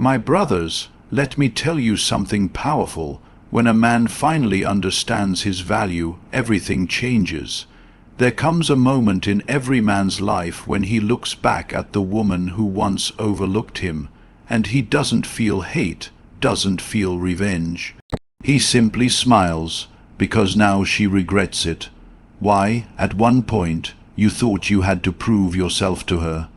My brothers, let me tell you something powerful. When a man finally understands his value, everything changes. There comes a moment in every man's life when he looks back at the woman who once overlooked him, and he doesn't feel hate, doesn't feel revenge. He simply smiles, because now she regrets it. Why, at one point, you thought you had to prove yourself to her.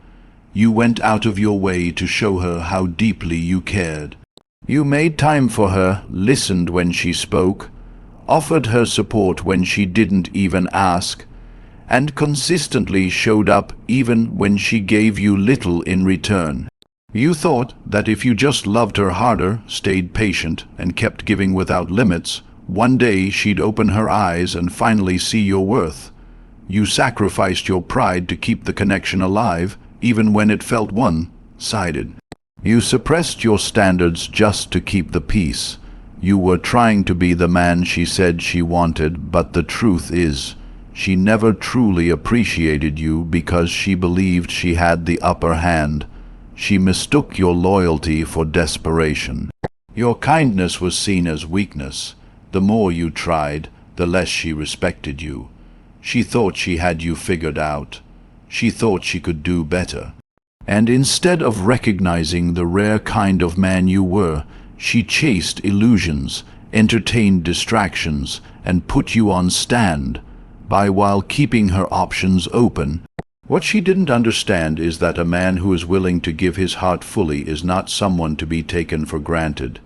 You went out of your way to show her how deeply you cared. You made time for her, listened when she spoke, offered her support when she didn't even ask, and consistently showed up even when she gave you little in return. You thought that if you just loved her harder, stayed patient, and kept giving without limits, one day she'd open her eyes and finally see your worth. You sacrificed your pride to keep the connection alive, even when it felt one-sided. You suppressed your standards just to keep the peace. You were trying to be the man she said she wanted, but the truth is, she never truly appreciated you because she believed she had the upper hand. She mistook your loyalty for desperation. Your kindness was seen as weakness. The more you tried, the less she respected you. She thought she had you figured out. She thought she could do better. And instead of recognizing the rare kind of man you were, she chased illusions, entertained distractions, and put you on stand, while keeping her options open. What she didn't understand is that a man who is willing to give his heart fully is not someone to be taken for granted.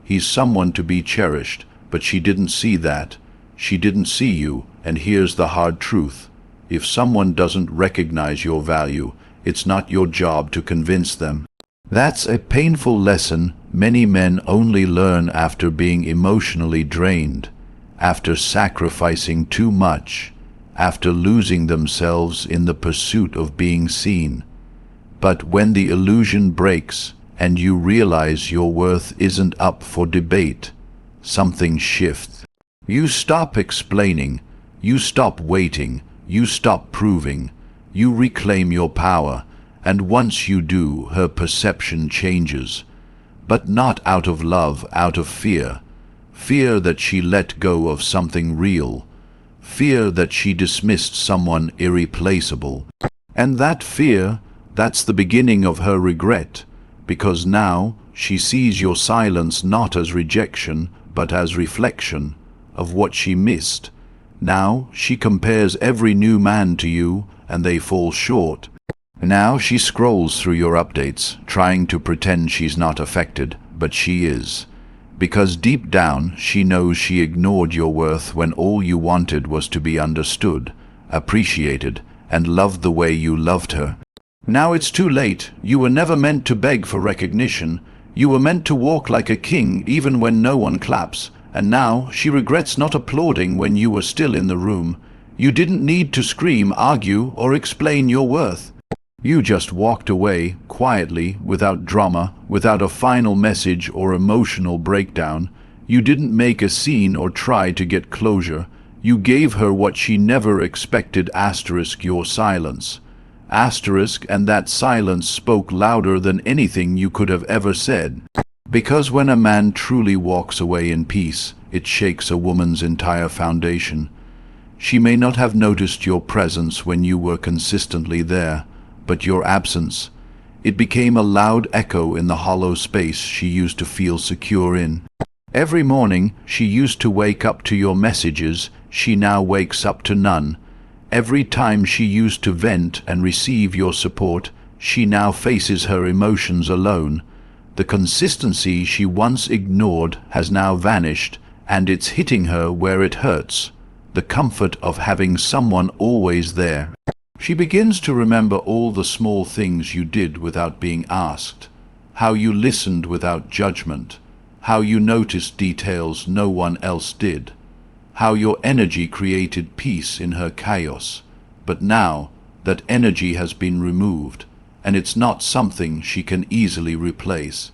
He's someone to be cherished, but she didn't see that. She didn't see you, and here's the hard truth. If someone doesn't recognize your value, it's not your job to convince them. That's a painful lesson many men only learn after being emotionally drained, after sacrificing too much, after losing themselves in the pursuit of being seen. But when the illusion breaks and you realize your worth isn't up for debate, something shifts. You stop explaining, you stop waiting, you stop proving. You reclaim your power, and once you do, her perception changes. But not out of love, out of fear. Fear that she let go of something real. Fear that she dismissed someone irreplaceable. And that fear, that's the beginning of her regret, because now she sees your silence not as rejection, but as reflection of what she missed. Now she compares every new man to you, and they fall short. Now she scrolls through your updates, trying to pretend she's not affected, but she is. Because deep down, she knows she ignored your worth when all you wanted was to be understood, appreciated, and loved the way you loved her. Now it's too late. You were never meant to beg for recognition. You were meant to walk like a king even when no one claps. And now she regrets not applauding when you were still in the room. You didn't need to scream, argue, or explain your worth. You just walked away, quietly, without drama, without a final message or emotional breakdown. You didn't make a scene or try to get closure. You gave her what she never expected, your silence. And that silence spoke louder than anything you could have ever said. Because when a man truly walks away in peace, it shakes a woman's entire foundation. She may not have noticed your presence when you were consistently there, but your absence, it became a loud echo in the hollow space she used to feel secure in. Every morning she used to wake up to your messages, she now wakes up to none. Every time she used to vent and receive your support, she now faces her emotions alone. The consistency she once ignored has now vanished, and it's hitting her where it hurts. The comfort of having someone always there. She begins to remember all the small things you did without being asked, how you listened without judgment, how you noticed details no one else did, how your energy created peace in her chaos. But now that energy has been removed, and it's not something she can easily replace.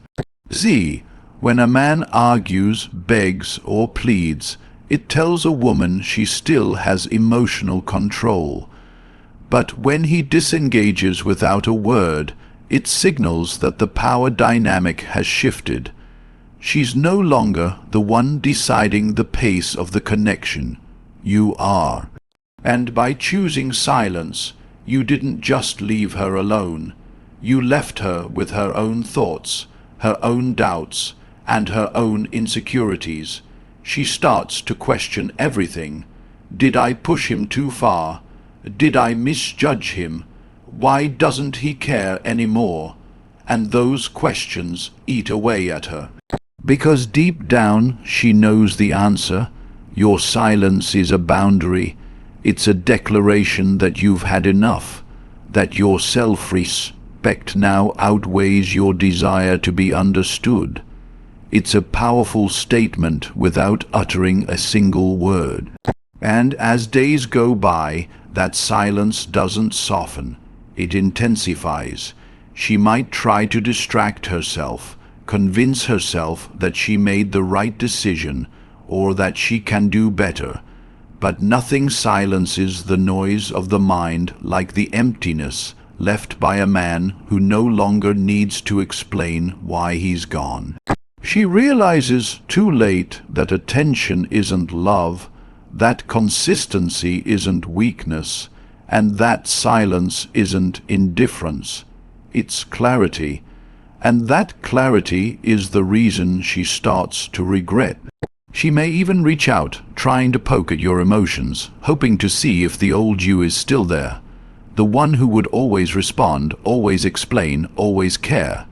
When a man argues, begs, or pleads, it tells a woman she still has emotional control. But when he disengages without a word, It signals that the power dynamic has shifted. She's no longer the one deciding the pace of the connection. You are. And by choosing silence, you didn't just leave her alone. You left her with her own thoughts, her own doubts, and her own insecurities. She starts to question everything. Did I push him too far? Did I misjudge him? Why doesn't he care anymore? And those questions eat away at her. Because deep down she knows the answer. Your silence is a boundary. It's a declaration that you've had enough, that your self-respect now outweighs your desire to be understood. It's a powerful statement without uttering a single word. And as days go by, that silence doesn't soften. It intensifies. She might try to distract herself, convince herself that she made the right decision or that she can do better. But nothing silences the noise of the mind like the emptiness left by a man who no longer needs to explain why he's gone. She realizes too late that attention isn't love, that consistency isn't weakness, and that silence isn't indifference. It's clarity. And that clarity is the reason she starts to regret. She may even reach out, trying to poke at your emotions, hoping to see if the old you is still there. The one who would always respond, always explain, always care.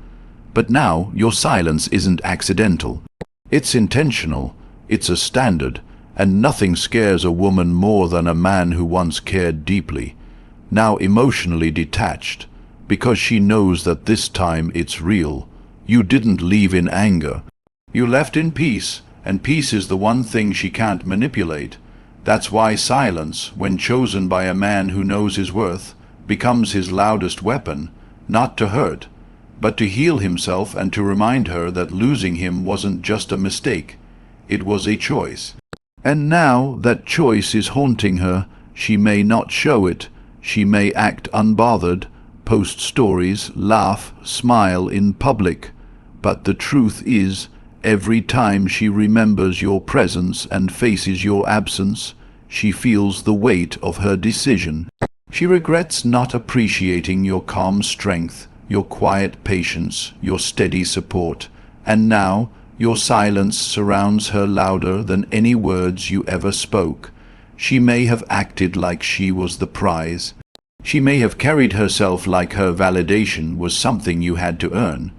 But now your silence isn't accidental. It's intentional. It's a standard. And nothing scares a woman more than a man who once cared deeply, now emotionally detached, because she knows that this time it's real. You didn't leave in anger. You left in peace, and peace is the one thing she can't manipulate. That's why silence, when chosen by a man who knows his worth, becomes his loudest weapon, not to hurt, but to heal himself and to remind her that losing him wasn't just a mistake. It was a choice. And now that choice is haunting her. She may not show it. She may act unbothered, post stories, laugh, smile in public. But the truth is, every time she remembers your presence and faces your absence, she feels the weight of her decision. She regrets not appreciating your calm strength, your quiet patience, your steady support. And now, your silence surrounds her louder than any words you ever spoke. She may have acted like she was the prize. She may have carried herself like her validation was something you had to earn.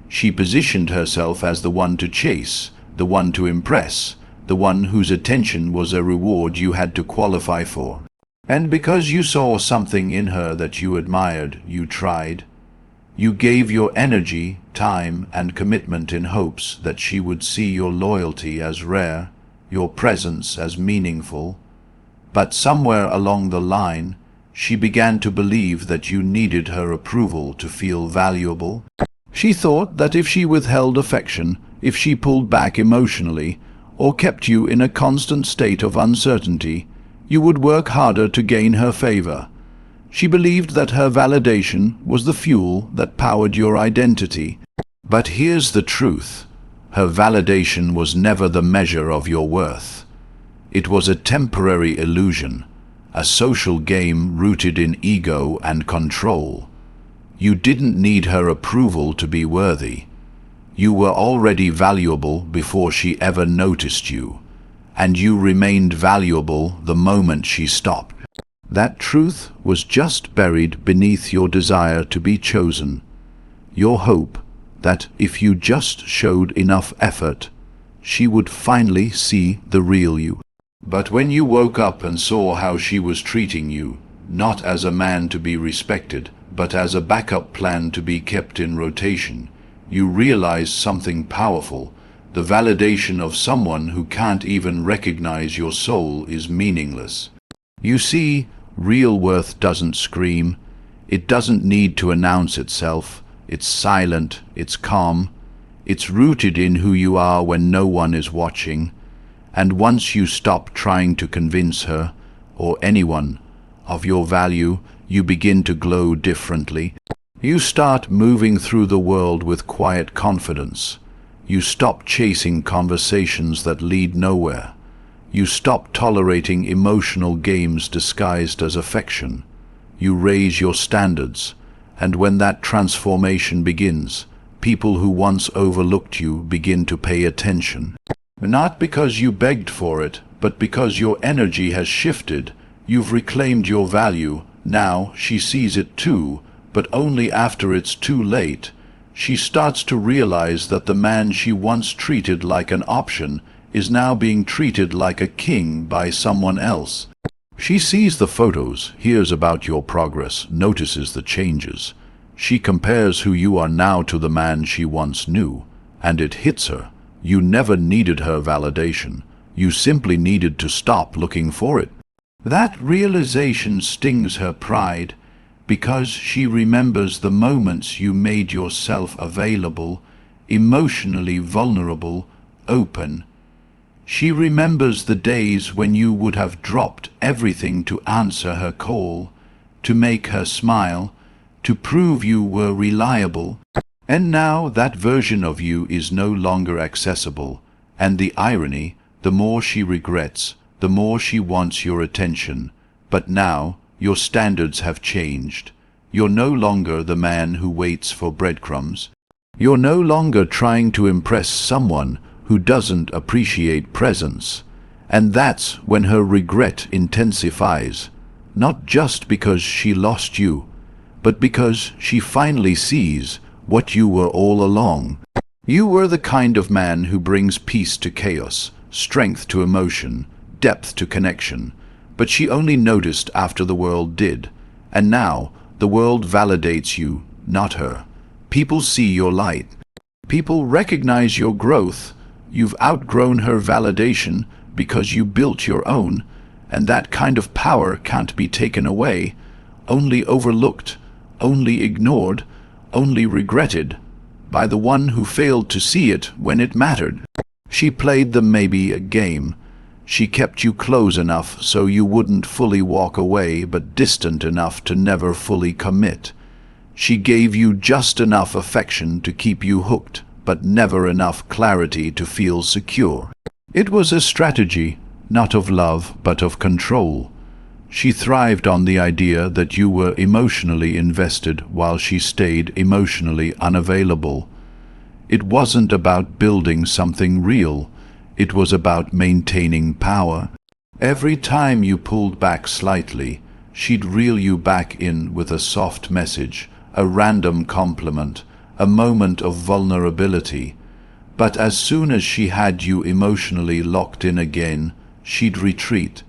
She positioned herself as the one to chase, the one to impress, the one whose attention was a reward you had to qualify for. And because you saw something in her that you admired, you tried. You gave your energy, time, and commitment in hopes that she would see your loyalty as rare, your presence as meaningful. But somewhere along the line, she began to believe that you needed her approval to feel valuable. She thought that if she withheld affection, if she pulled back emotionally, or kept you in a constant state of uncertainty, you would work harder to gain her favor. She believed that her validation was the fuel that powered your identity. But here's the truth. Her validation was never the measure of your worth. It was a temporary illusion, a social game rooted in ego and control. You didn't need her approval to be worthy. You were already valuable before she ever noticed you, and you remained valuable the moment she stopped. That truth was just buried beneath your desire to be chosen, your hope that if you just showed enough effort, she would finally see the real you. But when you woke up and saw how she was treating you, not as a man to be respected, but as a backup plan to be kept in rotation, you realized something powerful. The validation of someone who can't even recognize your soul is meaningless. You see, real worth doesn't scream. It doesn't need to announce itself. It's silent, it's calm. It's rooted in who you are when no one is watching. And once you stop trying to convince her, or anyone, of your value, you begin to glow differently. You start moving through the world with quiet confidence. You stop chasing conversations that lead nowhere. You stop tolerating emotional games disguised as affection. You raise your standards, and when that transformation begins, people who once overlooked you begin to pay attention. Not because you begged for it, but because your energy has shifted. You've reclaimed your value. Now she sees it too, but only after it's too late. She starts to realize that the man she once treated like an option is now being treated like a king by someone else. She sees the photos, hears about your progress, notices the changes. She compares who you are now to the man she once knew, and it hits her. You never needed her validation. You simply needed to stop looking for it. That realization stings her pride, because she remembers the moments you made yourself available, emotionally vulnerable, open. She remembers the days when you would have dropped everything to answer her call, to make her smile, to prove you were reliable. And now that version of you is no longer accessible, and the irony, the more she regrets, the more she wants your attention. But now your standards have changed. You're no longer the man who waits for breadcrumbs. You're no longer trying to impress someone who doesn't appreciate presence. And that's when her regret intensifies, not just because she lost you, but because she finally sees what you were all along. You were the kind of man who brings peace to chaos, strength to emotion, depth to connection. But she only noticed after the world did. And now the world validates you, not her. People see your light. People recognize your growth. You've outgrown her validation because you built your own, and that kind of power can't be taken away, only overlooked, only ignored, only regretted by the one who failed to see it when it mattered. She played the maybe a game. She kept you close enough so you wouldn't fully walk away, but distant enough to never fully commit. She gave you just enough affection to keep you hooked, but never enough clarity to feel secure. It was a strategy, not of love, but of control. She thrived on the idea that you were emotionally invested while she stayed emotionally unavailable. It wasn't about building something real. It was about maintaining power. Every time you pulled back slightly, she'd reel you back in with a soft message, a random compliment, a moment of vulnerability. But as soon as she had you emotionally locked in again, she'd retreat.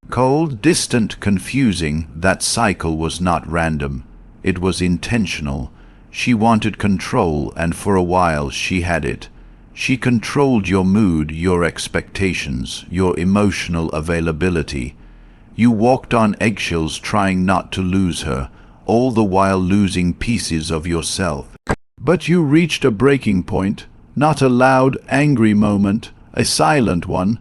Cold, distant, confusing, that cycle was not random. It was intentional. She wanted control, and for a while she had it. She controlled your mood, your expectations, your emotional availability. You walked on eggshells trying not to lose her, all the while losing pieces of yourself. But you reached a breaking point, not a loud, angry moment, a silent one,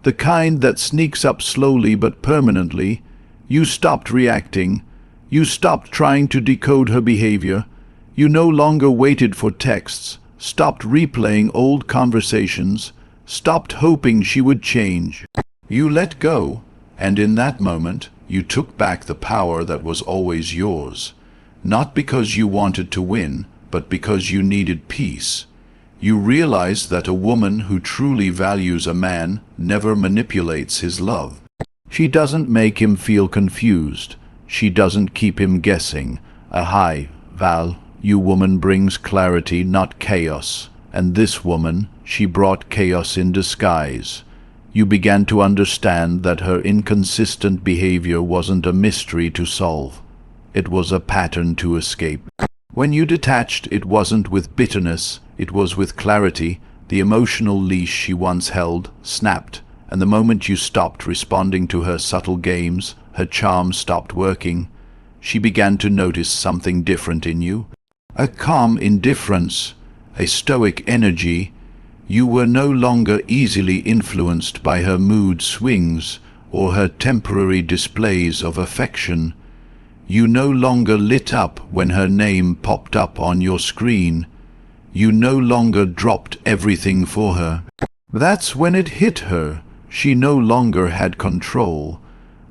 the kind that sneaks up slowly but permanently. You stopped reacting. You stopped trying to decode her behavior. You no longer waited for texts, stopped replaying old conversations, stopped hoping she would change. You let go, and in that moment, you took back the power that was always yours, not because you wanted to win, but because you needed peace. You realized that a woman who truly values a man never manipulates his love. She doesn't make him feel confused. She doesn't keep him guessing. A high, value woman brings clarity, not chaos. And this woman, she brought chaos in disguise. You began to understand that her inconsistent behavior wasn't a mystery to solve. It was a pattern to escape. When you detached, it wasn't with bitterness, it was with clarity. The emotional leash she once held snapped, and the moment you stopped responding to her subtle games, her charm stopped working. She began to notice something different in you. A calm indifference, a stoic energy. You were no longer easily influenced by her mood swings or her temporary displays of affection. You no longer lit up when her name popped up on your screen. You no longer dropped everything for her. That's when it hit her. She no longer had control.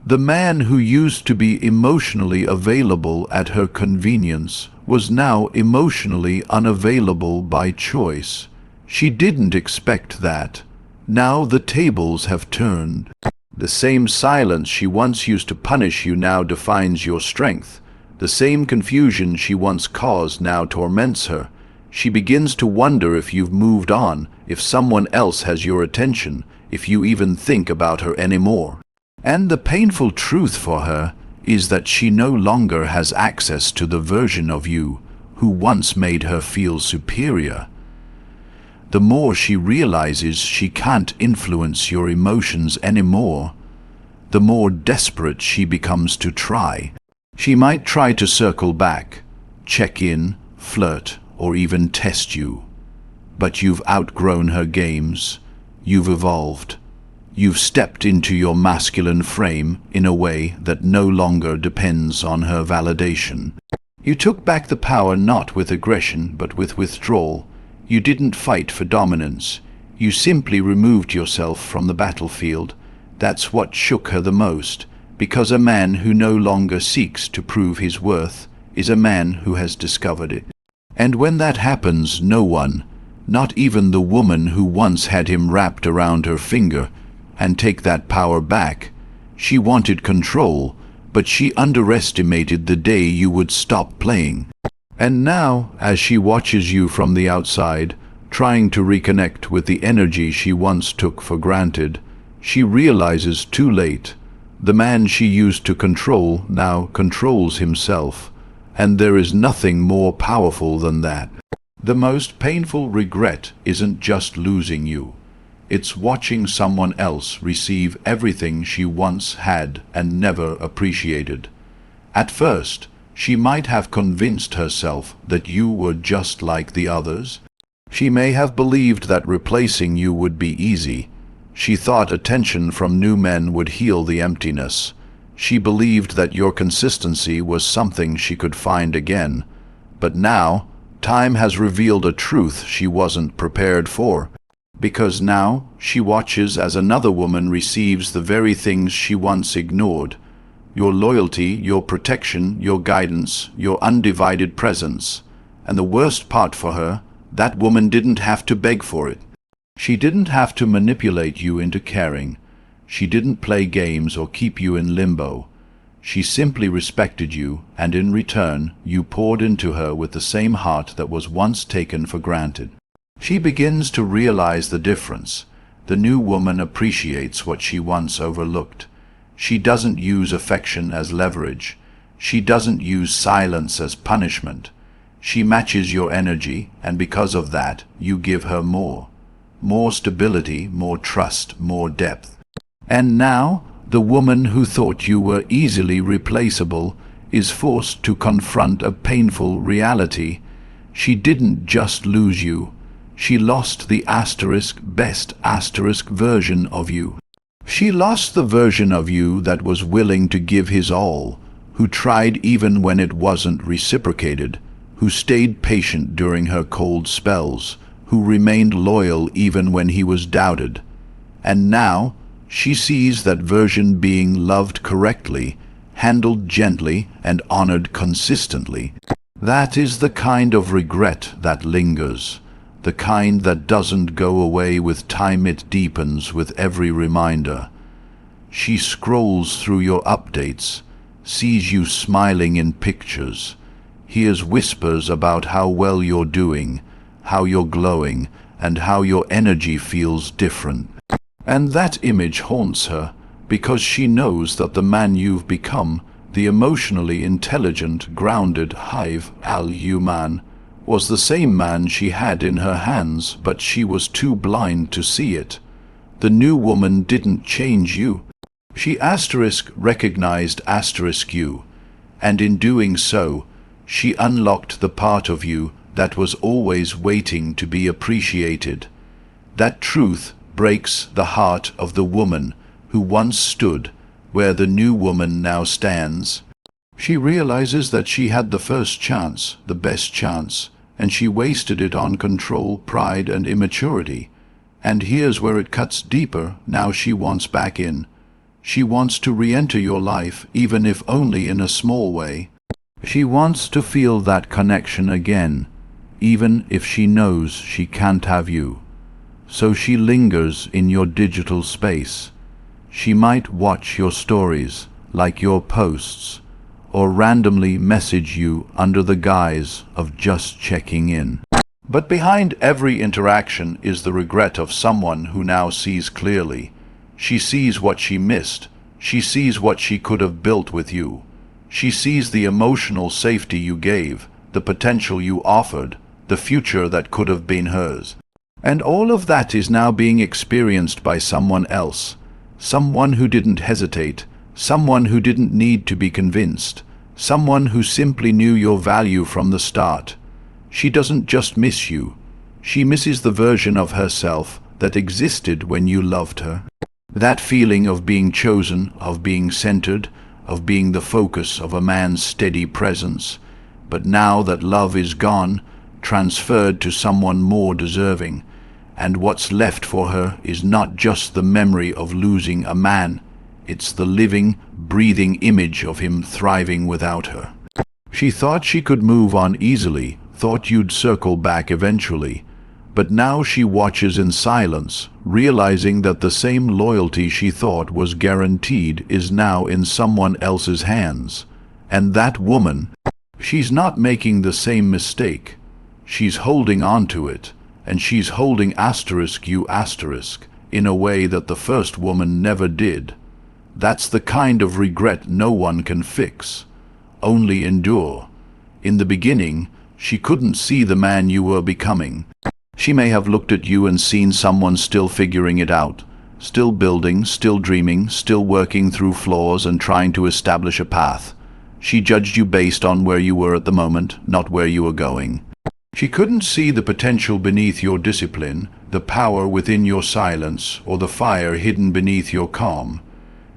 The man who used to be emotionally available at her convenience was now emotionally unavailable by choice. She didn't expect that. Now the tables have turned. The same silence she once used to punish you now defines your strength. The same confusion she once caused now torments her. She begins to wonder if you've moved on, if someone else has your attention, if you even think about her anymore. And the painful truth for her is that she no longer has access to the version of you who once made her feel superior. The more she realizes she can't influence your emotions anymore, the more desperate she becomes to try. She might try to circle back, check in, flirt, or even test you. But you've outgrown her games. You've evolved. You've stepped into your masculine frame in a way that no longer depends on her validation. You took back the power not with aggression, but with withdrawal. You didn't fight for dominance. You simply removed yourself from the battlefield. That's what shook her the most, because a man who no longer seeks to prove his worth is a man who has discovered it. And when that happens, no one, not even the woman who once had him wrapped around her finger, and take that power back. She wanted control, but she underestimated the day you would stop playing. And now, as she watches you from the outside, trying to reconnect with the energy she once took for granted, she realizes too late. The man she used to control now controls himself, and there is nothing more powerful than that. The most painful regret isn't just losing you. It's watching someone else receive everything she once had and never appreciated. At first, she might have convinced herself that you were just like the others. She may have believed that replacing you would be easy. She thought attention from new men would heal the emptiness. She believed that your consistency was something she could find again. But now, time has revealed a truth she wasn't prepared for. Because now she watches as another woman receives the very things she once ignored. Your loyalty, your protection, your guidance, your undivided presence. And the worst part for her, that woman didn't have to beg for it. She didn't have to manipulate you into caring. She didn't play games or keep you in limbo. She simply respected you, and in return you poured into her with the same heart that was once taken for granted. She begins to realize the difference. The new woman appreciates what she once overlooked. She doesn't use affection as leverage. She doesn't use silence as punishment. She matches your energy, and because of that, you give her more. More stability, more trust, more depth. And now, the woman who thought you were easily replaceable is forced to confront a painful reality. She didn't just lose you. She lost the best version of you. She lost the version of you that was willing to give his all, who tried even when it wasn't reciprocated, who stayed patient during her cold spells, who remained loyal even when he was doubted. And now, she sees that version being loved correctly, handled gently, and honored consistently. That is the kind of regret that lingers. The kind that doesn't go away with time, it deepens with every reminder. She scrolls through your updates, sees you smiling in pictures, hears whispers about how well you're doing, how you're glowing, and how your energy feels different. And that image haunts her, because she knows that the man you've become, the emotionally intelligent, grounded, human, was the same man she had in her hands, but she was too blind to see it. The new woman didn't change you. She recognized you, and in doing so, she unlocked the part of you that was always waiting to be appreciated. That truth breaks the heart of the woman who once stood where the new woman now stands. She realizes that she had the first chance, the best chance, and she wasted it on control, pride, and immaturity. And here's where it cuts deeper. Now she wants back in. She wants to re-enter your life, even if only in a small way. She wants to feel that connection again, even if she knows she can't have you. So she lingers in your digital space. She might watch your stories, like your posts, or randomly message you under the guise of just checking in. But behind every interaction is the regret of someone who now sees clearly. She sees what she missed. She sees what she could have built with you. She sees the emotional safety you gave, the potential you offered, the future that could have been hers. And all of that is now being experienced by someone else. Someone who didn't hesitate. Someone who didn't need to be convinced. Someone who simply knew your value from the start. She doesn't just miss you. She misses the version of herself that existed when you loved her. That feeling of being chosen, of being centered, of being the focus of a man's steady presence. But now that love is gone, transferred to someone more deserving, and what's left for her is not just the memory of losing a man, it's the living, breathing image of him thriving without her. She thought she could move on easily, thought you'd circle back eventually, but now she watches in silence, realizing that the same loyalty she thought was guaranteed is now in someone else's hands. And that woman, she's not making the same mistake. She's holding on to it, and she's holding you in a way that the first woman never did. That's the kind of regret no one can fix, only endure. In the beginning, she couldn't see the man you were becoming. She may have looked at you and seen someone still figuring it out, still building, still dreaming, still working through flaws and trying to establish a path. She judged you based on where you were at the moment, not where you were going. She couldn't see the potential beneath your discipline, the power within your silence, or the fire hidden beneath your calm.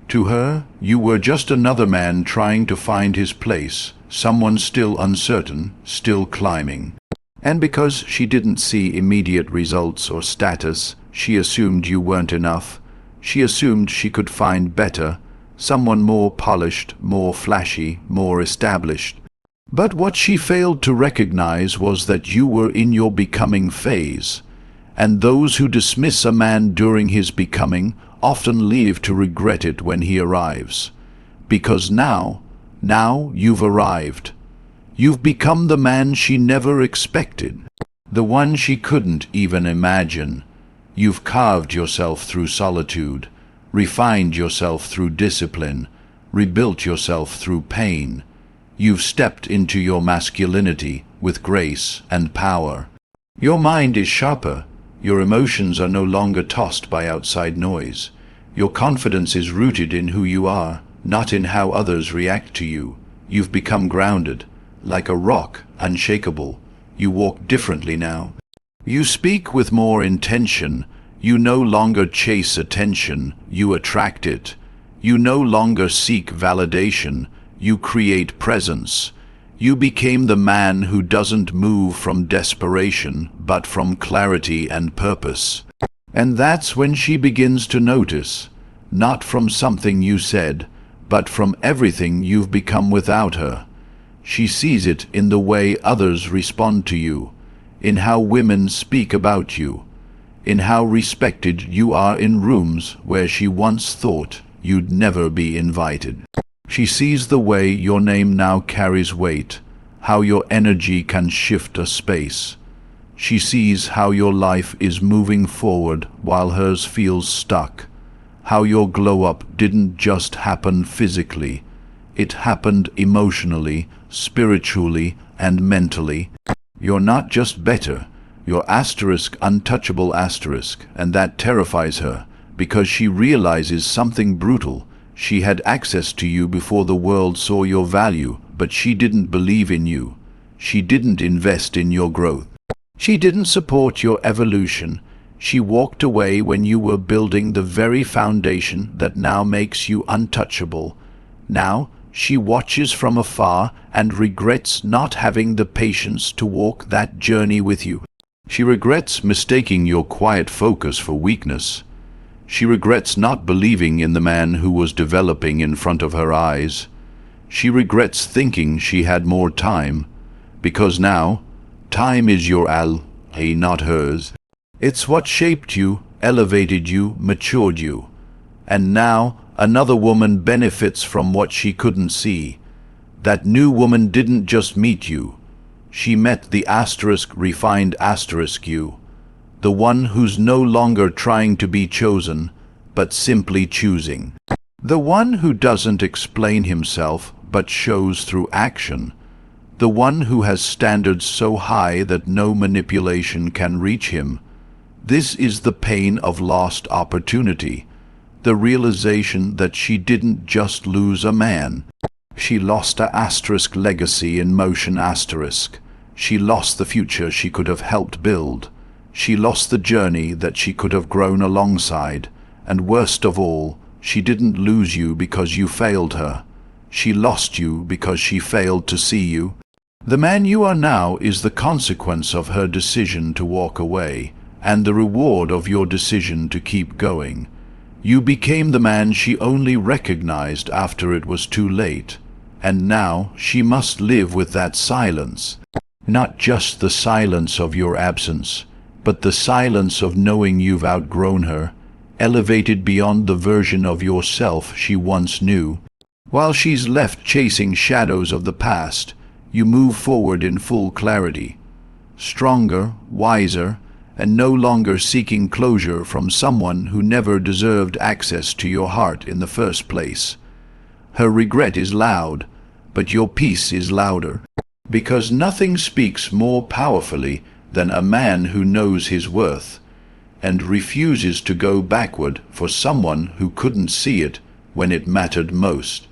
To her, you were just another man trying to find his place, someone still uncertain, still climbing. And because she didn't see immediate results or status, she assumed you weren't enough. She assumed she could find better, someone more polished, more flashy, more established. But what she failed to recognize was that you were in your becoming phase, and those who dismiss a man during his becoming often live to regret it when he arrives. Because now you've arrived. You've become the man she never expected, the one she couldn't even imagine. You've carved yourself through solitude, refined yourself through discipline, rebuilt yourself through pain. You've stepped into your masculinity with grace and power. Your mind is sharper. Your emotions are no longer tossed by outside noise. Your confidence is rooted in who you are, not in how others react to you. You've become grounded, like a rock, unshakable. You walk differently now. You speak with more intention. You no longer chase attention, you attract it. You no longer seek validation, you create presence. You became the man who doesn't move from desperation, but from clarity and purpose. And that's when she begins to notice, not from something you said, but from everything you've become without her. She sees it in the way others respond to you, in how women speak about you, in how respected you are in rooms where she once thought you'd never be invited. She sees the way your name now carries weight, how your energy can shift a space. She sees how your life is moving forward while hers feels stuck, how your glow-up didn't just happen physically. It happened emotionally, spiritually, and mentally. You're not just better, you're untouchable, and that terrifies her, because she realizes something brutal. She had access to you before the world saw your value, but she didn't believe in you. She didn't invest in your growth. She didn't support your evolution. She walked away when you were building the very foundation that now makes you untouchable. Now, She watches from afar and regrets not having the patience to walk that journey with you. She regrets mistaking your quiet focus for weakness. She regrets not believing in the man who was developing in front of her eyes. She regrets thinking she had more time, because now, time is your ally, not hers. It's what shaped you, elevated you, matured you. And now, another woman benefits from what she couldn't see. That new woman didn't just meet you. She met the refined you. The one who's no longer trying to be chosen, but simply choosing. The one who doesn't explain himself, but shows through action. The one who has standards so high that no manipulation can reach him. This is the pain of lost opportunity. The realization that she didn't just lose a man. She lost a legacy in motion . She lost the future she could have helped build. She lost the journey that she could have grown alongside. And worst of all, she didn't lose you because you failed her. She lost you because she failed to see you. The man you are now is the consequence of her decision to walk away, and the reward of your decision to keep going. You became the man she only recognized after it was too late, and now she must live with that silence. Not just the silence of your absence, but the silence of knowing you've outgrown her, elevated beyond the version of yourself she once knew. While she's left chasing shadows of the past, you move forward in full clarity, stronger, wiser, and no longer seeking closure from someone who never deserved access to your heart in the first place. Her regret is loud, but your peace is louder, because nothing speaks more powerfully than a man who knows his worth and refuses to go backward for someone who couldn't see it when it mattered most.